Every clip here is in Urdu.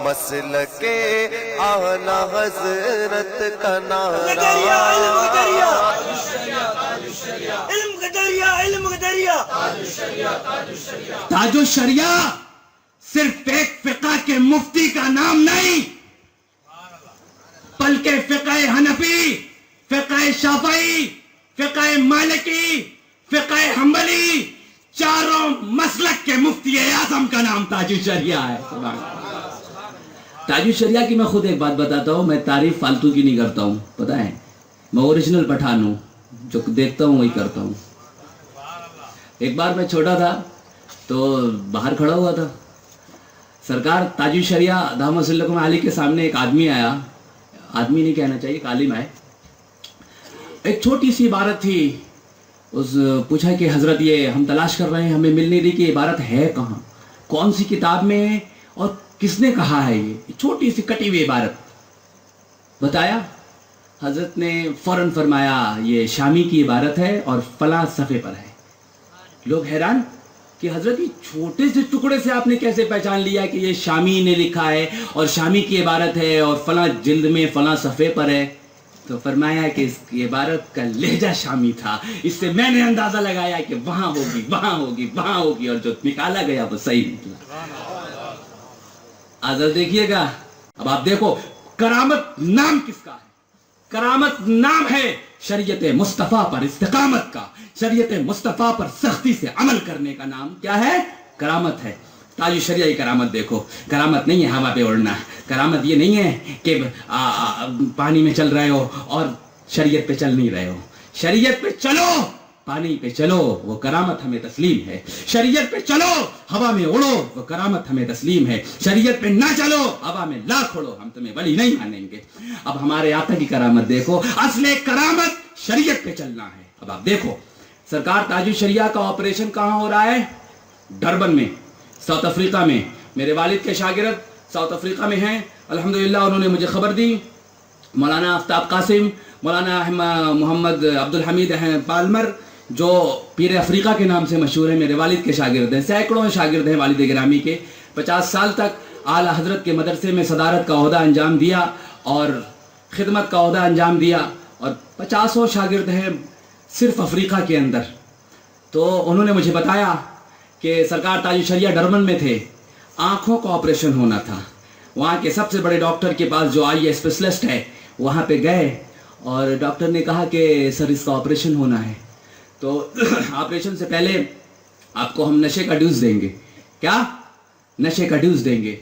مسلک اعلی حضرت کا نعرہ تاج الشریعہ صرف ایک فقہ کے مفتی کا نام نہیں بلکہ فقہ حنفی، فقہ شافعی، فقہ مالکی، فقہ حنبلی، چاروں مسلک کے مفتی اعظم کا نام تاج الشریعہ ہے۔ تاج الشریعہ کی میں خود ایک بات بتاتا ہوں، میں تعریف فالتو کی نہیں کرتا ہوں، پتہ ہے میں اوریجنل پٹھان ہوں، جو دیکھتا ہوں وہی کرتا ہوں۔ ایک بار میں چھوٹا تھا تو باہر کھڑا ہوا تھا، سرکار تاج الشریعہ دامت سلکم علی کے سامنے ایک آدمی آیا، آدمی نہیں کہنا چاہیے، ایک عالم آئے، ایک چھوٹی سی عبارت تھی، پوچھا کہ حضرت یہ ہم تلاش کر رہے ہیں، ہمیں مل نہیں رہی کہ عبارت ہے کہاں، کون سی کتاب میں ہے اور کس نے کہا ہے، یہ چھوٹی سی کٹی ہوئی عبارت بتایا۔ حضرت نے فوراً فرمایا یہ شامی کی عبارت ہے اور فلاں صفحے پر ہے۔ لوگ حیران کہ حضرت یہ چھوٹے سے ٹکڑے سے آپ نے کیسے پہچان لیا کہ یہ شامی نے لکھا ہے اور شامی کی عبارت ہے اور فلاں جلد میں فلاں صفحے پر ہے؟ تو فرمایا کہ اس کی عبارت کا لہجہ شامی تھا، اس سے میں نے اندازہ لگایا کہ وہاں ہوگی وہاں ہوگی وہاں ہوگی، اور جو نکالا گیا وہ صحیح نکلا۔ حضرت دیکھیے گا، اب آپ دیکھو کرامت نام کس کا ہے؟ کرامت نام ہے شریعت مصطفیٰ پر استقامت کا، شریعت مصطفیٰ پر سختی سے عمل کرنے کا نام کیا ہے؟ کرامت ہے۔ تاج الشریعہ کی کرامت دیکھو، کرامت نہیں ہے ہوا پہ اڑنا، کرامت یہ نہیں ہے کہ پانی میں چل رہے ہو اور شریعت پہ چل نہیں رہے ہو، شریعت پہ چلو، پانی پہ چلو، وہ کرامت ہمیں تسلیم ہے، شریعت پہ چلو، ہوا میں اڑو، وہ کرامت ہمیں تسلیم ہے، شریعت پہ نہ چلو، ہوا میں لاکھ اڑو، ہم تمہیں ولی نہیں مانیں گے۔ اب ہمارے آقا کی کرامت دیکھو، اصل کرامت شریعت پہ چلنا ہے۔ اب آپ دیکھو سرکار تاج الشریعہ کا آپریشن کہاں ہو رہا ہے؟ ڈربن میں، ساؤتھ افریقہ میں۔ میرے والد کے شاگرد ساؤتھ افریقہ میں ہیں، الحمدللہ انہوں نے مجھے خبر دی، مولانا آفتاب قاسم، مولانا محمد عبدالحمید پالمر، جو پیر افریقہ کے نام سے مشہور ہیں، میرے والد کے شاگرد ہیں، سینکڑوں شاگرد ہیں والد گرامی کے۔ 50 سال تک اعلیٰ حضرت کے مدرسے میں صدارت کا عہدہ انجام دیا اور خدمت کا عہدہ انجام دیا، اور 50 شاگرد ہیں صرف افریقہ کے اندر۔ تو انہوں نے مجھے بتایا کہ سرکار تاج الشریعہ ڈربن میں تھے، آنکھوں کا آپریشن ہونا تھا، وہاں کے سب سے بڑے ڈاکٹر کے پاس جو آئی اسپیشلسٹ ہے وہاں پہ گئے، اور ڈاکٹر نے کہا کہ سر اس کا آپریشن ہونا ہے، تو آپریشن سے پہلے آپ کو ہم نشے کا ڈوز دیں گے۔ کیا؟ نشے کا ڈوز دیں گے۔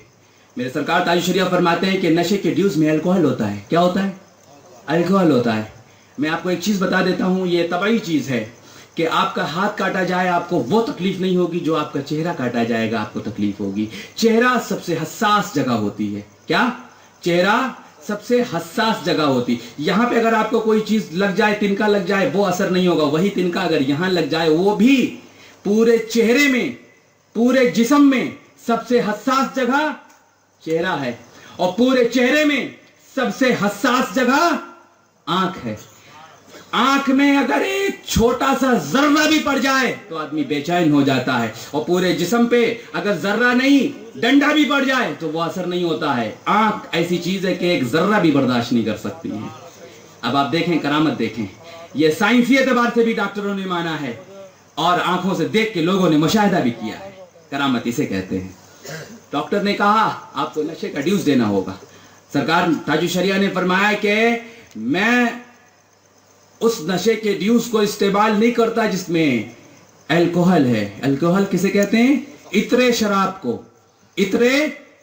میرے سرکار تاج الشریعہ فرماتے ہیں کہ نشے کے ڈوز میں الکوہل ہوتا ہے۔ کیا ہوتا ہے؟ الکوہل ہوتا ہے۔ میں آپ کو ایک چیز بتا دیتا ہوں، یہ طبعی چیز ہے کہ آپ کا ہاتھ کاٹا جائے آپ کو وہ تکلیف نہیں ہوگی، جو آپ کا چہرہ کاٹا جائے گا آپ کو تکلیف ہوگی۔ چہرہ سب سے حساس جگہ ہوتی ہے۔ کیا؟ چہرہ سب سے حساس جگہ ہوتی، یہاں پہ اگر آپ کو کوئی چیز لگ جائے، تنکا لگ جائے، وہ اثر نہیں ہوگا، وہی تنکا اگر یہاں لگ جائے، وہ بھی پورے چہرے میں، پورے جسم میں سب سے حساس جگہ چہرہ ہے، اور پورے چہرے میں سب سے حساس جگہ آنکھ ہے۔ آنکھ میں اگر ایک چھوٹا سا ذرہ بھی پڑ جائے تو آدمی بے چین ہو جاتا ہے، اور پورے جسم پہ اگر ذرہ نہیں، ڈنڈا بھی پڑ جائے تو وہ اثر نہیں ہوتا ہے۔ آنکھ ایسی چیز ہے کہ ایک ذرہ بھی برداشت نہیں کر سکتی ہے۔ اب آپ دیکھیں کرامت دیکھیں، یہ سائنسی اعتبار سے بھی ڈاکٹروں نے مانا ہے، اور آنکھوں سے دیکھ کے لوگوں نے مشاہدہ بھی کیا ہے۔ کرامت اسے کہتے ہیں۔ ڈاکٹر نے کہا آپ کو نشے کا ڈوز دینا ہوگا۔ سرکار تاج الشریعہ نے فرمایا کہ میں اس نشے کے ڈیوز کو استعمال نہیں کرتا جس میں الکوہل ہے۔ الکوہل کسے کہتے ہیں؟ عطر شراب کو، عطر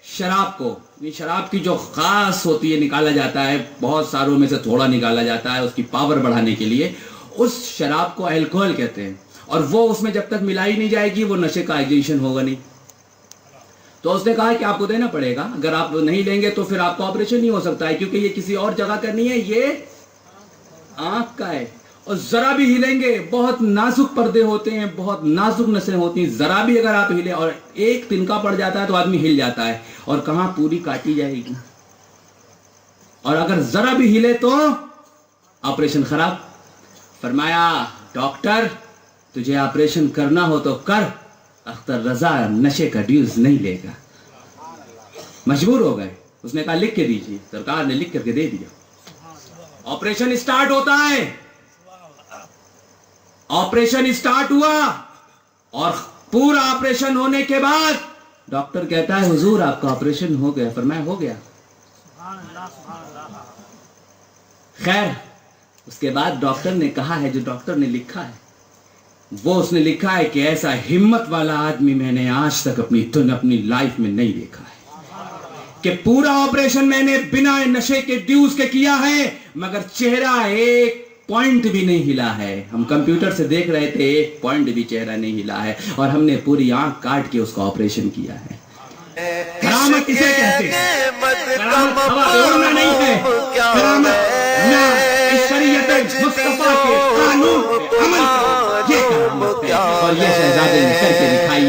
شراب کو، شراب کی جو خاص ہوتی ہے نکالا جاتا ہے، بہت ساروں میں سے تھوڑا نکالا جاتا ہے اس کی پاور بڑھانے کے لیے، اس شراب کو الکوہل کہتے ہیں، اور وہ اس میں جب تک ملائی نہیں جائے گی وہ نشے کا ایجنشن ہوگا نہیں۔ تو اس نے کہا کہ آپ کو دینا پڑے گا، اگر آپ نہیں لیں گے تو پھر آپ کو آپریشن نہیں ہو سکتا ہے، کیونکہ یہ کسی اور جگہ کا نہیں ہے، یہ آنکھ کا ہے، اور ذرا بھی ہلیں گے، بہت نازک پردے ہوتے ہیں، بہت نازک نسیں ہوتی ہیں، ذرا بھی اگر آپ ہلیں اور ایک تنکا پڑ جاتا ہے تو آدمی ہل جاتا ہے، اور کہاں پوری کاٹی جائے گی، اور اگر ذرا بھی ہلے تو آپریشن خراب۔ فرمایا ڈاکٹر تجھے آپریشن کرنا ہو تو کر، اختر رضا نشے کا ڈیوز نہیں لے گا۔ مجبور ہو گئے. اس نے کہا لکھ کے دیجیے. سرکار نے لکھ کر کے دے دیا. آپریشن اسٹارٹ ہوتا ہے. آپریشن اسٹارٹ ہوا اور پورا آپریشن ہونے کے بعد ڈاکٹر کہتا ہے حضور آپ کا آپریشن ہو گیا. فرمایا ہو گیا. خیر اس کے بعد ڈاکٹر نے کہا ہے جو ڈاکٹر نے لکھا ہے وہ اس نے لکھا ہے کہ ایسا ہمت والا آدمی میں نے آج تک اپنی لائف میں نہیں دیکھا ہے کہ پورا آپریشن میں نے بنا نشے کے ڈیوز کے کیا ہے مگر چہرہ ایک پوائنٹ بھی نہیں ہلا ہے. ہم کمپیوٹر سے دیکھ رہے تھے ایک پوائنٹ بھی چہرہ نہیں ہلا ہے اور ہم نے پوری آنکھ کاٹ کے اس کا آپریشن کیا ہے. کرامت کسے کہتے ہیں؟ کرامت ہوا پہ اڑنا نہیں ہے. کرامت اس شریعت مصطفیٰ کے قانون پہ عمل کرنا یہ کرامت ہے اور یہ شہزادے نے کر کے دکھائی.